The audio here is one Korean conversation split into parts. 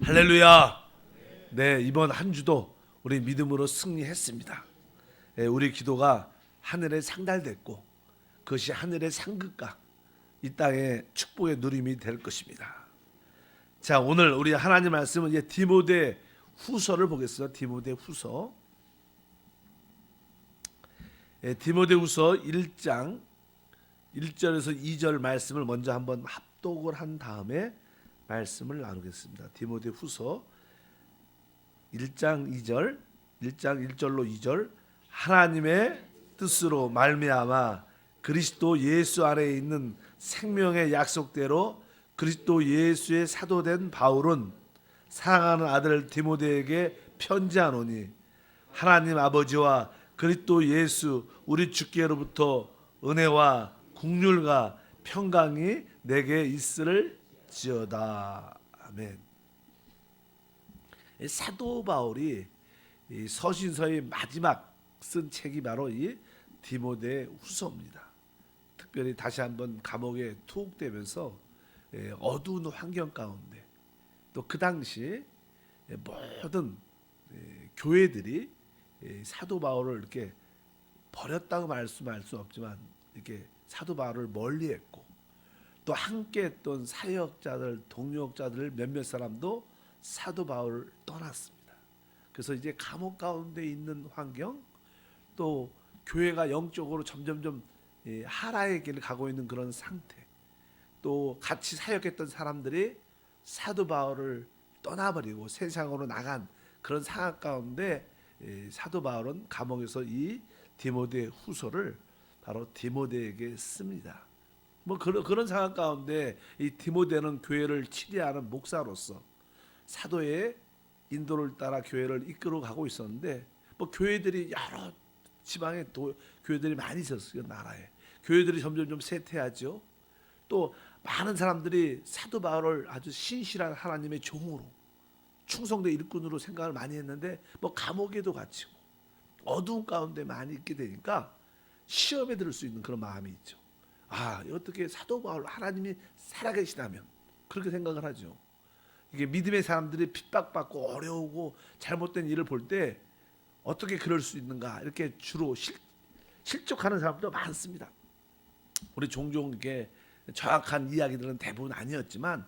할렐루야. 네, 이번 한 주도 우리 믿음으로 승리했습니다. 우리 기도가 하늘에 상달됐고 그것이 하늘의 상급과 이 땅의 축복의 누림이 될 것입니다. 자, 오늘 우리 하나님 말씀은 이제 디모데 후서를 보겠습니다. 디모데 후서. 디모데 후서 1장 1절에서 2절 말씀을 먼저 한번 합독을 한 다음에 말씀을 나누겠습니다. 디모데 후서 1장 2절, 1장 1절로 2절. 하나님의 뜻으로 말미암아 그리스도 예수 안에 있는 생명의 약속대로 그리스도 예수의 사도된 바울은 사랑하는 아들 디모데에게 편지하노니 하나님 아버지와 그리스도 예수 우리 주께로부터 은혜와 긍휼과 평강이 내게 있을지어다. 아멘. 사도 바울이 이 서신서의 마지막 쓴 책이 바로 이 디모데 후서입니다. 특별히 다시 한번 감옥에 투옥되면서 어두운 환경 가운데 또 그 당시 모든 교회들이 사도 바울을 이렇게 버렸다고 말씀할 수 없지만 이렇게 사도 바울을 멀리했고 또 함께했던 사역자들, 동역자들 몇몇 사람도 사도 바울을 떠났습니다. 그래서 이제 감옥 가운데 있는 환경, 또 교회가 영적으로 점점점 하락의 길을 가고 있는 그런 상태, 또 같이 사역했던 사람들이 사도 바울을 떠나버리고 세상으로 나간 그런 상황 가운데 사도 바울은 감옥에서 이 디모데 후서를 바로 디모데에게 씁니다. 뭐 그런 상황 가운데 이 디모데는 교회를 치리하는 목사로서 사도의 인도를 따라 교회를 이끌어 가고 있었는데 뭐 교회들이 여러 지방에 교회들이 많이 있었어요. 나라에 교회들이 점점 좀 쇠퇴하죠. 또 많은 사람들이 사도 바울을 아주 신실한 하나님의 종으로 충성된 일꾼으로 생각을 많이 했는데 뭐 감옥에도 갇히고 어두운 가운데 많이 있게 되니까 시험에 들을 수 있는 그런 마음이 있죠. 아, 어떻게 사도 바울 하나님이 살아계시다면 그렇게 생각을 하죠. 이게 믿음의 사람들이 핍박받고 어려우고 잘못된 일을 볼 때 어떻게 그럴 수 있는가 이렇게 주로 실족하는 사람도 많습니다. 우리 종종 이렇게 정확한 이야기들은 대부분 아니었지만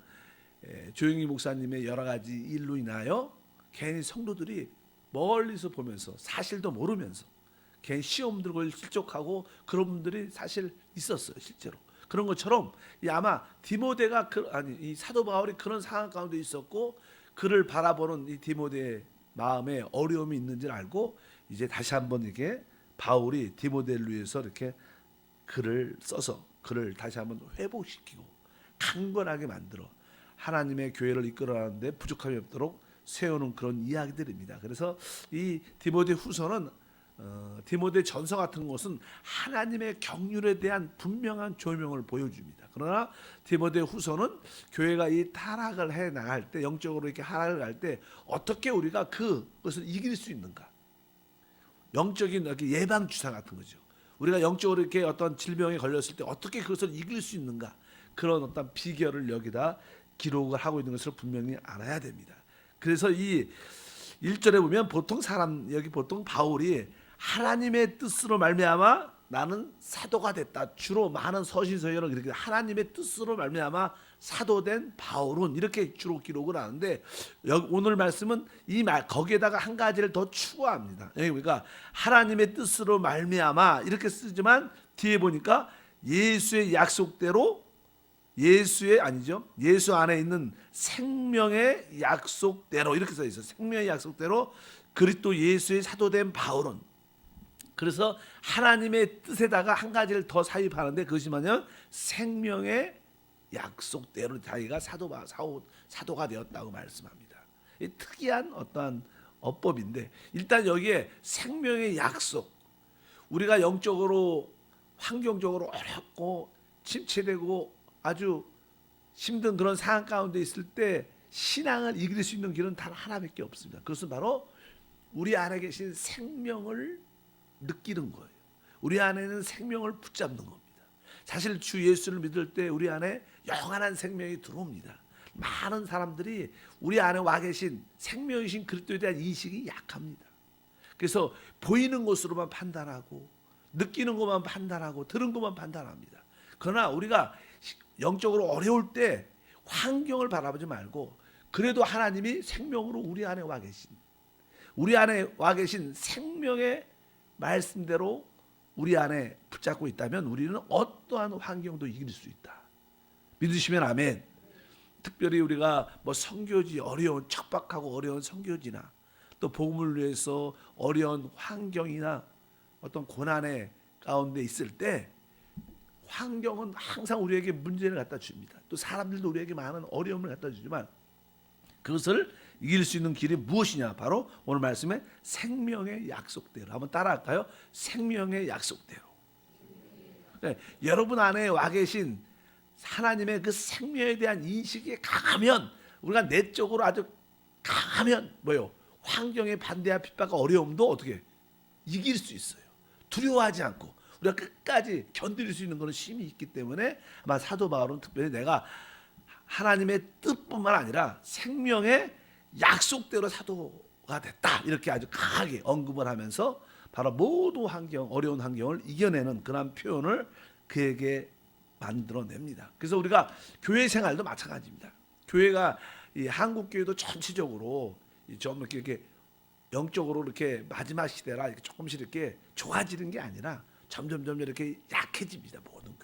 조영희 목사님의 여러 가지 일로 인하여 괜히 성도들이 멀리서 보면서 사실도 모르면서 괜히 시험 들고 실족하고 그런 분들이 사실 있었어요. 실제로 그런 것처럼 아마 디모데가 이 사도 바울이 그런 상황 가운데 있었고 그를 바라보는 이 디모데의 마음에 어려움이 있는지를 알고 이제 다시 한번 이렇게 바울이 디모데를 위해서 이렇게 글을 써서 그를 다시 한번 회복시키고 강건하게 만들어 하나님의 교회를 이끌어가는데 부족함이 없도록 세우는 그런 이야기들입니다. 그래서 이 디모데 후서는 디모데 전서 같은 것은 하나님의 경륜에 대한 분명한 조명을 보여줍니다. 그러나 디모데 후서는 교회가 이 타락을 해 나갈 때 영적으로 이렇게 하락을 할 때 어떻게 우리가 그것을 이길 수 있는가? 영적인 예방 주사 같은 거죠. 우리가 영적으로 이렇게 어떤 질병에 걸렸을 때 어떻게 그것을 이길 수 있는가? 그런 어떤 비결을 여기다 기록을 하고 있는 것을 분명히 알아야 됩니다. 그래서 이 1절에 보면 보통 바울이 하나님의 뜻으로 말미암아 나는 사도가 됐다. 주로 많은 서신서에는 이렇게 하나님의 뜻으로 말미암아 사도된 바울은 이렇게 주로 기록을 하는데 오늘 말씀은 거기에다가 한 가지를 더 추가합니다. 그러니까 하나님의 뜻으로 말미암아 이렇게 쓰지만 뒤에 보니까 예수의 약속대로 예수 안에 있는 생명의 약속대로 이렇게 써 있어요. 생명의 약속대로 그리스도 예수의 사도된 바울은 그래서 하나님의 뜻에다가 한 가지를 더 삽입하는데 그것이 뭐냐면 생명의 약속대로 자기가 사도가 되었다고 말씀합니다. 이 특이한 어떠한 어법인데 일단 여기에 생명의 약속 우리가 영적으로 환경적으로 어렵고 침체되고 아주 힘든 그런 상황 가운데 있을 때 신앙을 이길 수 있는 길은 단 하나밖에 없습니다. 그것은 바로 우리 안에 계신 생명을 느끼는 거예요. 우리 안에는 생명을 붙잡는 겁니다. 사실 주 예수를 믿을 때 우리 안에 영원한 생명이 들어옵니다. 많은 사람들이 우리 안에 와 계신 생명이신 그리스도에 대한 인식이 약합니다. 그래서 보이는 것으로만 판단하고 느끼는 것만 판단하고 들은 것만 판단합니다. 그러나 우리가 영적으로 어려울 때 환경을 바라보지 말고 그래도 하나님이 생명으로 우리 안에 와 계신 생명의 말씀대로 우리 안에 붙잡고 있다면 우리는 어떠한 환경도 이길 수 있다. 믿으시면 아멘. 특별히 우리가 뭐 선교지 어려운 척박하고 어려운 선교지나 또 복음을 위해서 어려운 환경이나 어떤 고난의 가운데 있을 때 환경은 항상 우리에게 문제를 갖다 줍니다. 또 사람들도 우리에게 많은 어려움을 갖다 주지만 그것을 이길 수 있는 길이 무엇이냐? 바로 오늘 말씀에 생명의 약속대로. 한번 따라할까요? 생명의 약속대로. 네, 여러분 안에 와 계신 하나님의 그 생명에 대한 인식이 강하면 우리가 내적으로 아주 강하면 뭐요? 환경에 반대와 핍박과 어려움도 어떻게 이길 수 있어요. 두려워하지 않고 우리가 끝까지 견딜 수 있는 그런 힘이 있기 때문에 아마 사도 바울은 특별히 내가 하나님의 뜻뿐만 아니라 생명의 약속대로 사도가 됐다 이렇게 아주 강하게 언급을 하면서 바로 모든 환경 어려운 환경을 이겨내는 그런 표현을 그에게 만들어냅니다. 그래서 우리가 교회 생활도 마찬가지입니다. 교회가 이 한국 교회도 전체적으로 좀 이렇게 영적으로 이렇게 마지막 시대라 이렇게 조금씩 이렇게 좋아지는 게 아니라 점점 이렇게 약해집니다. 모든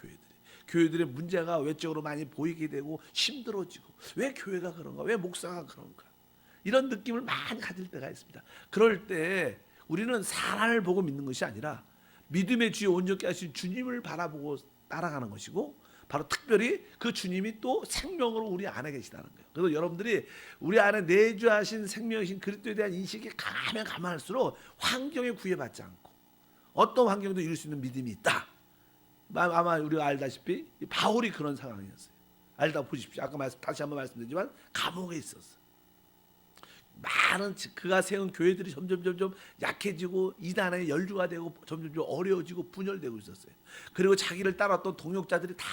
교회들의 문제가 외적으로 많이 보이게 되고 힘들어지고 왜 교회가 그런가? 왜 목사가 그런가? 이런 느낌을 많이 가질 때가 있습니다. 그럴 때 우리는 사람을 보고 믿는 것이 아니라 믿음의 주에 온전케 하신 주님을 바라보고 따라가는 것이고 바로 특별히 그 주님이 또 생명으로 우리 안에 계시다는 거예요. 그래서 여러분들이 우리 안에 내주하신 생명이신 그리스도에 대한 인식이 강하면 강할수록 환경에 구애받지 않고 어떤 환경도 이룰 수 있는 믿음이 있다. 아마 우리가 알다시피 바울이 그런 상황이었어요. 알다 보십시오. 아까 다시 한번 말씀드리지만 감옥에 있었어요. 많은 그가 세운 교회들이 점점 약해지고 이단에 연루가 되고 점점 어려워지고 분열되고 있었어요. 그리고 자기를 따랐던 동역자들이 다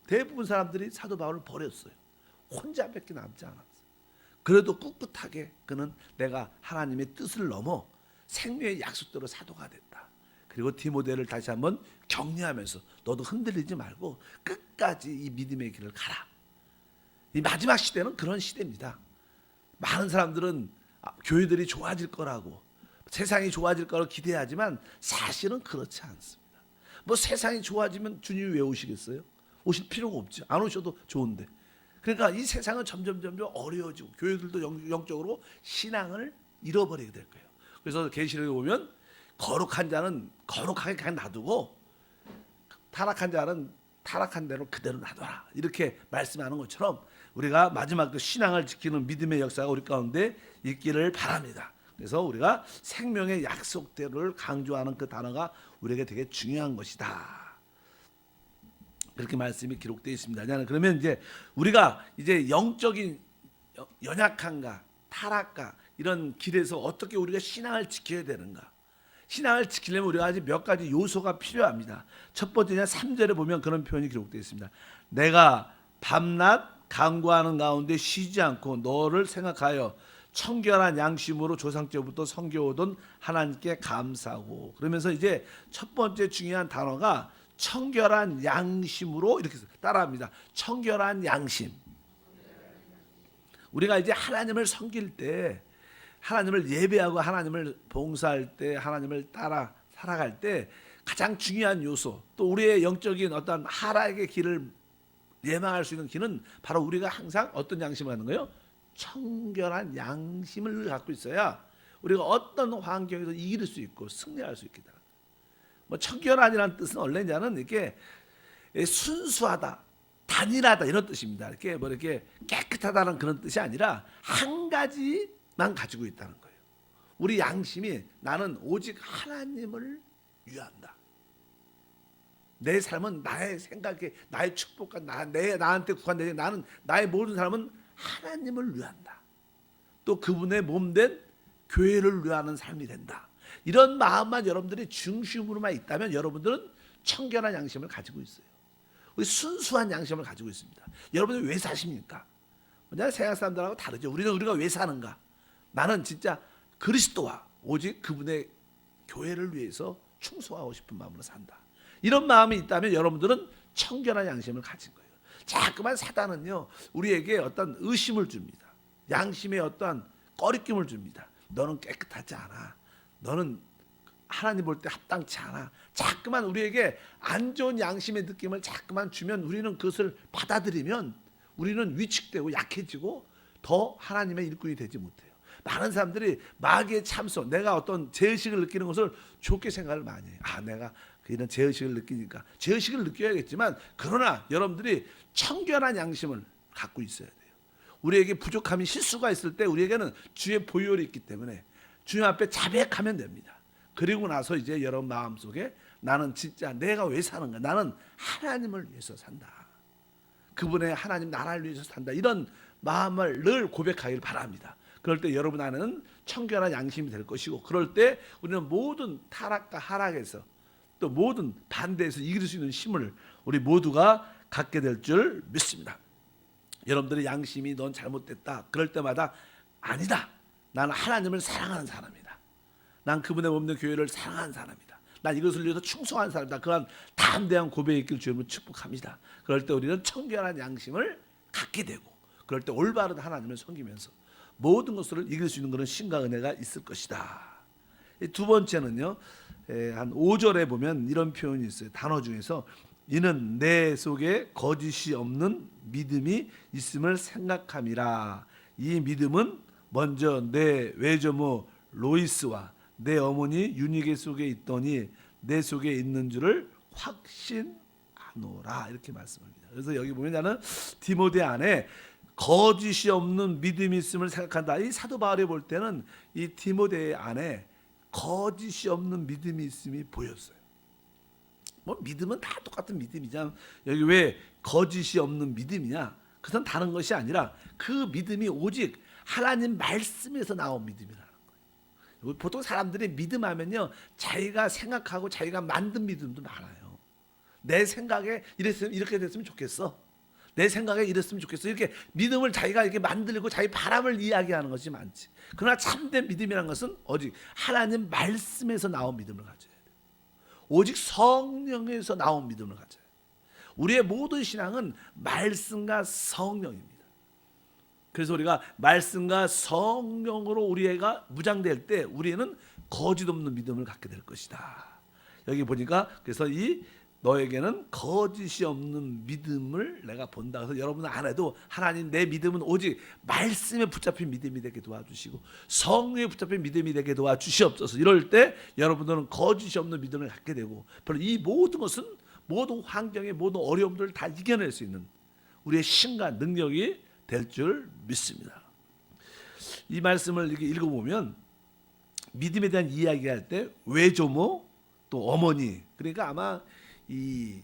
대부분 사람들이 사도 바울을 버렸어요. 혼자밖에 남지 않았어요. 그래도 꿋꿋하게 그는 내가 하나님의 뜻을 넘어 생명의 약속대로 사도가 됐다. 그리고 디모데를 다시 한번 격려하면서 너도 흔들리지 말고 끝까지 이 믿음의 길을 가라. 이 마지막 시대는 그런 시대입니다. 많은 사람들은 교회들이 좋아질 거라고 세상이 좋아질 거라고 기대하지만 사실은 그렇지 않습니다. 뭐 세상이 좋아지면 주님이 왜 오시겠어요? 오실 필요가 없죠. 안 오셔도 좋은데. 그러니까 이 세상은 점점 어려워지고 교회들도 영적으로 신앙을 잃어버리게 될 거예요. 그래서 계시록에 보면 거룩한 자는 거룩하게 그냥 놔두고 타락한 자는 타락한 대로 그대로 놔둬라 이렇게 말씀하는 것처럼 우리가 마지막 신앙을 지키는 믿음의 역사가 우리 가운데 있기를 바랍니다. 그래서 우리가 생명의 약속대로를 강조하는 그 단어가 우리에게 되게 중요한 것이다. 그렇게 말씀이 기록되어 있습니다. 그러면 이제 우리가 이제 영적인 연약함과 타락과 이런 길에서 어떻게 우리가 신앙을 지켜야 되는가? 신앙을 지키려면 우리가 아직 몇 가지 요소가 필요합니다. 첫 번째는 3절에 보면 그런 표현이 기록되어 있습니다. 내가 밤낮 간구하는 가운데 쉬지 않고 너를 생각하여 청결한 양심으로 조상 때부터 섬겨오던 하나님께 감사하고 그러면서 이제 첫 번째 중요한 단어가 청결한 양심으로 이렇게 따라합니다. 청결한 양심. 우리가 이제 하나님을 섬길 때 하나님을 예배하고 하나님을 봉사할 때 하나님을 따라 살아갈 때 가장 중요한 요소 또 우리의 영적인 어떤 하락의 길을 예망할 수 있는 길은 바로 우리가 항상 어떤 양심을 갖는 거예요? 청결한 양심을 갖고 있어야 우리가 어떤 환경에서 이길 수 있고 승리할 수 있겠다. 뭐 청결한이라는 뜻은 원래는 이렇게 순수하다, 단일하다 이런 뜻입니다. 이렇게 뭐 이렇게 깨끗하다는 그런 뜻이 아니라 한 가지만 가지고 있다는 거예요. 우리 양심이 나는 오직 하나님을 위한다. 내 삶은 나의 생각에 나의 축복과 나한테 국한되지 나는 나의 모든 삶은 하나님을 위한다. 또 그분의 몸된 교회를 위하는 삶이 된다. 이런 마음만 여러분들이 중심으로만 있다면 여러분들은 청결한 양심을 가지고 있어요. 우리 순수한 양심을 가지고 있습니다. 여러분들 왜 사십니까? 언제나 세상 사람들하고 다르죠. 우리가 왜 사는가? 나는 진짜 그리스도와 오직 그분의 교회를 위해서 충성하고 싶은 마음으로 산다. 이런 마음이 있다면 여러분들은 청결한 양심을 가진 거예요. 자꾸만 사단은요, 우리에게 어떤 의심을 줍니다. 양심에 어떤 꺼리낌을 줍니다. 너는 깨끗하지 않아. 너는 하나님 볼 때 합당치 않아. 자꾸만 우리에게 안 좋은 양심의 느낌을 자꾸만 주면 우리는 그것을 받아들이면 우리는 위축되고 약해지고 더 하나님의 일꾼이 되지 못해요. 많은 사람들이 마귀의 참소, 내가 어떤 죄의식을 느끼는 것을 좋게 생각을 많이 해요. 내가 이런 죄의식을 느끼니까 죄의식을 느껴야겠지만, 그러나 여러분들이 청결한 양심을 갖고 있어야 돼요. 우리에게 부족함이 실수가 있을 때 우리에게는 주의 보혈이 있기 때문에 주님 앞에 자백하면 됩니다. 그리고 나서 이제 여러분 마음속에 나는 진짜 내가 왜 사는가? 나는 하나님을 위해서 산다. 그분의 하나님 나라를 위해서 산다. 이런 마음을 늘 고백하기를 바랍니다. 그럴 때 여러분 안에는 청결한 양심이 될 것이고, 그럴 때 우리는 모든 타락과 하락에서 또 모든 반대에서 이길 수 있는 힘을 우리 모두가 갖게 될 줄 믿습니다. 여러분들의 양심이 넌 잘못됐다 그럴 때마다 아니다. 나는 하나님을 사랑하는 사람이다. 난 그분의 없는 교회를 사랑하는 사람이다. 난 이것을 위해서 충성한 사람이다. 그런 담대한 고백이 있길 주님을 축복합니다. 그럴 때 우리는 청결한 양심을 갖게 되고, 그럴 때 올바른 하나님을 섬기면서 모든 것을 이길 수 있는 그런 신과 은혜가 있을 것이다. 두 번째는요, 한 5절에 보면 이런 표현이 있어요. 단어 중에서 이는 내 속에 거짓이 없는 믿음이 있음을 생각함이라. 이 믿음은 먼저 내 외조모 로이스와 내 어머니 유니게 속에 있더니 내 속에 있는 줄을 확신하노라. 이렇게 말씀합니다. 그래서 여기 보면 나는 디모데 안에 거짓이 없는 믿음이 있음을 생각한다. 이 사도 바울이 볼 때는 이 디모데 안에 거짓이 없는 믿음이 있음이 보였어요. 뭐 믿음은 다 똑같은 믿음이잖아. 여기 왜 거짓이 없는 믿음이냐? 그것은 다른 것이 아니라 그 믿음이 오직 하나님 말씀에서 나온 믿음이라는 거예요. 보통 사람들이 믿음하면요, 자기가 생각하고 자기가 만든 믿음도 많아요. 내 생각에 이렇게 됐으면 좋겠어. 내 생각에 이랬으면 좋겠어. 이렇게 믿음을 자기가 이렇게 만들고 자기 바람을 이야기하는 것이 많지. 그러나 참된 믿음이라는 것은 오직 하나님 말씀에서 나온 믿음을 가져야 돼요. 오직 성령에서 나온 믿음을 가져야 돼요. 우리의 모든 신앙은 말씀과 성령입니다. 그래서 우리가 말씀과 성령으로 우리가 무장될 때 우리는 거짓 없는 믿음을 갖게 될 것이다. 여기 보니까 그래서 이 너에게는 거짓이 없는 믿음을 내가 본다. 그래서 여러분 안에도 하나님 내 믿음은 오직 말씀에 붙잡힌 믿음이 되게 도와주시고 성령에 붙잡힌 믿음이 되게 도와주시옵소서. 이럴 때 여러분들은 거짓이 없는 믿음을 갖게 되고, 바로 이 모든 것은 모든 환경의 모든 어려움들을 다 이겨낼 수 있는 우리의 신과 능력이 될 줄 믿습니다. 이 말씀을 이렇게 읽어보면 믿음에 대한 이야기할 때 외조모 또 어머니, 그러니까 아마 이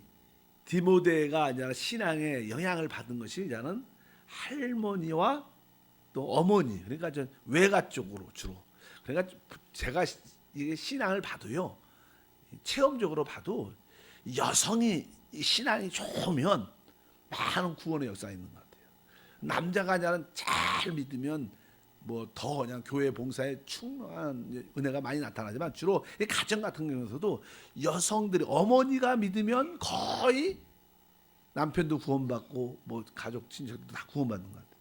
디모데가 아니라 신앙의 영향을 받은 것이 이제는 할머니와 또 어머니, 그러니까 저 외가 쪽으로 주로. 그러니까 제가 이게 신앙을 봐도요, 체험적으로 봐도 여성이 신앙이 좋으면 많은 구원의 역사가 있는 것 같아요. 남자가 아니라 잘 믿으면 뭐 더 그냥 교회 봉사에 충만한 은혜가 많이 나타나지만 주로 이 가정 같은 경우에서도 여성들이 어머니가 믿으면 거의 남편도 구원받고 뭐 가족 친척도 다 구원받는 것 같아요.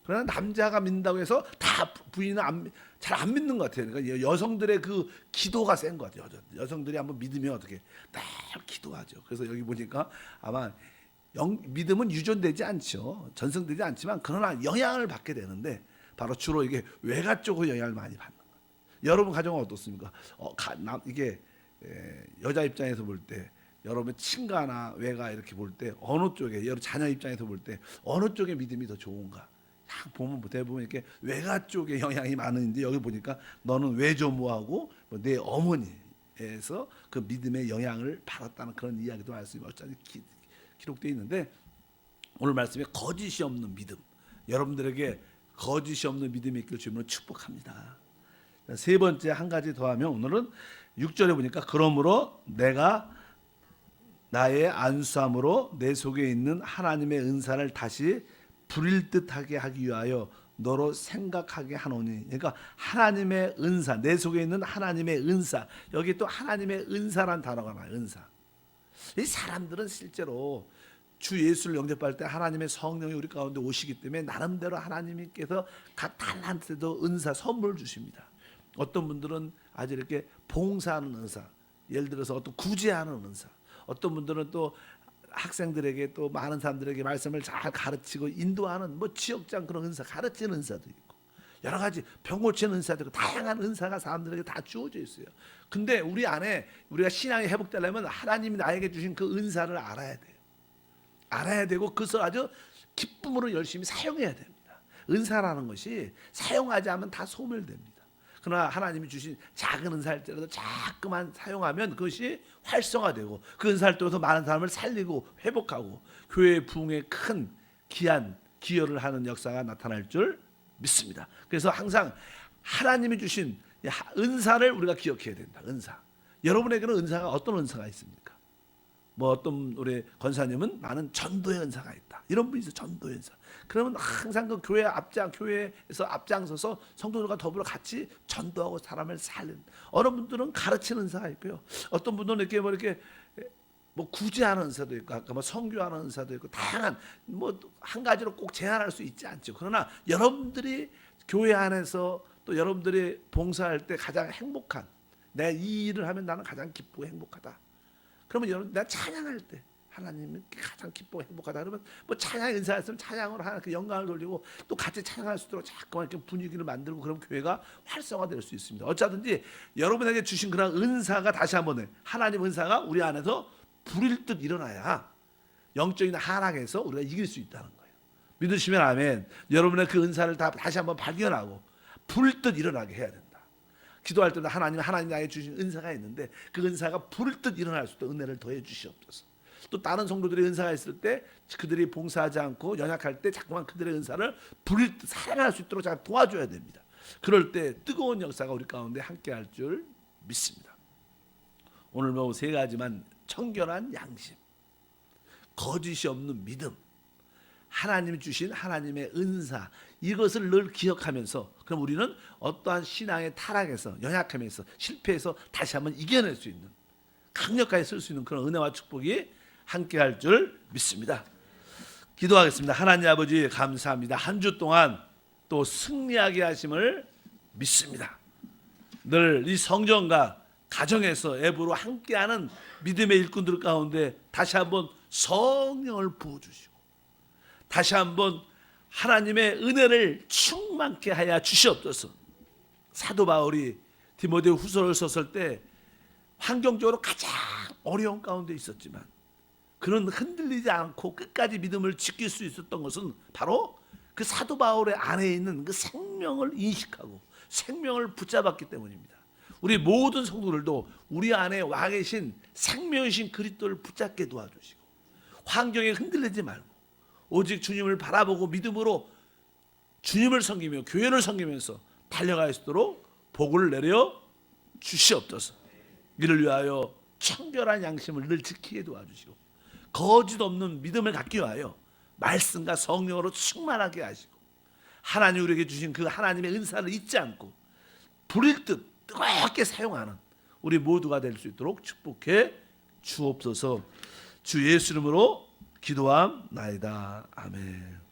그러나 남자가 믿는다고 해서 다 부인은 잘 안 믿는 것 같아요. 그러니까 여성들의 그 기도가 센 것 같아요. 여성들이 한번 믿으면 어떻게 늘 기도하죠. 그래서 여기 보니까 아마 믿음은 유전되지 않죠. 전승되지 않지만 그러나 영향을 받게 되는데 바로 주로 이게 외가 쪽으로 영향을 많이 받는 거예요. 여러분 가정은 어떻습니까? 이게 여자 입장에서 볼 때 여러분 친가나 외가 이렇게 볼 때 어느 쪽에, 여러분 자녀 입장에서 볼 때 어느 쪽에 믿음이 더 좋은가? 딱 보면 대부분 이렇게 외가 쪽에 영향이 많은데 여기 보니까 너는 외조모하고 내 어머니에서 그 믿음의 영향을 받았다는 그런 이야기도 말씀이 어쩌니 기록되어 있는데, 오늘 말씀에 거짓이 없는 믿음, 여러분들에게 거짓이 없는 믿음이 있길 주님으로 축복합니다. 세 번째 한 가지 더하면 오늘은 6절에 보니까 그러므로 내가 나의 안수함으로 내 속에 있는 하나님의 은사를 다시 부릴 듯하게 하기 위하여 너로 생각하게 하노니. 그러니까 하나님의 은사, 내 속에 있는 하나님의 은사, 여기 또 하나님의 은사란 단어가 나와요. 은사. 이 사람들은 실제로 주 예수를 영접할 때 하나님의 성령이 우리 가운데 오시기 때문에 나름대로 하나님께서 각 달란트도 은사 선물 주십니다. 어떤 분들은 아주 이렇게 봉사하는 은사, 예를 들어서 어떤 구제하는 은사, 어떤 분들은 또 학생들에게 또 많은 사람들에게 말씀을 잘 가르치고 인도하는 뭐 지역장 그런 은사, 가르치는 은사도 있고 여러 가지 병 고치는 은사도 있고 다양한 은사가 사람들에게 다 주어져 있어요. 근데 우리 안에 우리가 신앙이 회복되려면 하나님이 나에게 주신 그 은사를 알아야 돼요. 알아야 되고 그것을 아주 기쁨으로 열심히 사용해야 됩니다. 은사라는 것이 사용하지 않으면 다 소멸됩니다. 그러나 하나님이 주신 작은 은사일지라도 자꾸만 사용하면 그것이 활성화되고 그 은사를 통해서 많은 사람을 살리고 회복하고 교회의 부흥에 큰 기한 기여를 하는 역사가 나타날 줄 믿습니다. 그래서 항상 하나님이 주신 은사를 우리가 기억해야 된다. 은사. 여러분에게는 은사가 어떤 은사가 있습니까? 뭐 어떤 우리 권사님은 나는 전도의 은사가 있다. 이런 분이 있어요. 전도의 은사. 그러면 항상 그 교회에서 앞장서서 성도들과 더불어 같이 전도하고 사람을 살리는. 어느 분들은 가르치는 은사가 있고요. 어떤 분들은 이렇게 뭐 구제하는 은사도 있고, 아까 뭐 선교하는 은사도 있고, 다양한 뭐 한 가지로 꼭 제한할 수 있지 않죠. 그러나 여러분들이 교회 안에서 또 여러분들이 봉사할 때 가장 행복한, 내가 이 일을 하면 나는 가장 기쁘고 행복하다. 그러면 여러분 내가 찬양할 때 하나님이 가장 기쁘고 행복하다 그러면 뭐 찬양의 은사가 있으면 찬양으로 하나 그 영광을 돌리고 또 같이 찬양할 수 있도록 자꾸만 이렇게 분위기를 만들고 그럼 교회가 활성화될 수 있습니다. 어쩌든지 여러분에게 주신 그런 은사가 다시 한번 하나님 은사가 우리 안에서 불일 듯 일어나야 영적인 하락에서 우리가 이길 수 있다는 거예요. 믿으시면 아멘. 여러분의 그 은사를 다시 한번 발견하고 불일 듯 일어나게 해야 된다. 기도할 때도 하나님 나에게 주신 은사가 있는데 그 은사가 불일 듯 일어날 수 있도록 은혜를 더해 주시옵소서. 또 다른 성도들의 은사가 있을 때 그들이 봉사하지 않고 연약할 때 자꾸만 그들의 은사를 불일 듯 살아날 수 있도록 잘 도와줘야 됩니다. 그럴 때 뜨거운 역사가 우리 가운데 함께할 줄 믿습니다. 오늘 뭐 세 가지만 청결한 양심, 거짓이 없는 믿음, 하나님이 주신 하나님의 은사 이것을 늘 기억하면서 그럼 우리는 어떠한 신앙의 타락에서 연약함에서 실패해서 다시 한번 이겨낼 수 있는 강력하게 쓸 수 있는 그런 은혜와 축복이 함께할 줄 믿습니다. 기도하겠습니다. 하나님 아버지 감사합니다. 한 주 동안 또 승리하게 하심을 믿습니다. 늘 이 성전과 가정에서 앱으로 함께하는 믿음의 일꾼들 가운데 다시 한번 성령을 부어주시고 다시 한번 하나님의 은혜를 충만케 하여 주시옵소서. 사도 바울이 디모데 후서를 썼을 때 환경적으로 가장 어려운 가운데 있었지만 그는 흔들리지 않고 끝까지 믿음을 지킬 수 있었던 것은 바로 그 사도 바울의 안에 있는 그 생명을 인식하고 생명을 붙잡았기 때문입니다. 우리 모든 성도들도 우리 안에 와 계신 생명이신 그리스도를 붙잡게 도와주시고 환경에 흔들리지 말고 오직 주님을 바라보고 믿음으로 주님을 섬기며 교회를 섬기면서 달려갈 수 있도록 복을 내려 주시옵소서. 이를 위하여 청결한 양심을 늘 지키게 도와주시고 거짓 없는 믿음을 갖기 위하여 말씀과 성령으로 충만하게 하시고 하나님 우리에게 주신 그 하나님의 은사를 잊지 않고 불일 듯 뜨겁게 사용하는 우리 모두가 될 수 있도록 축복해 주옵소서. 주 예수 이름으로 기도함나이다. 아멘.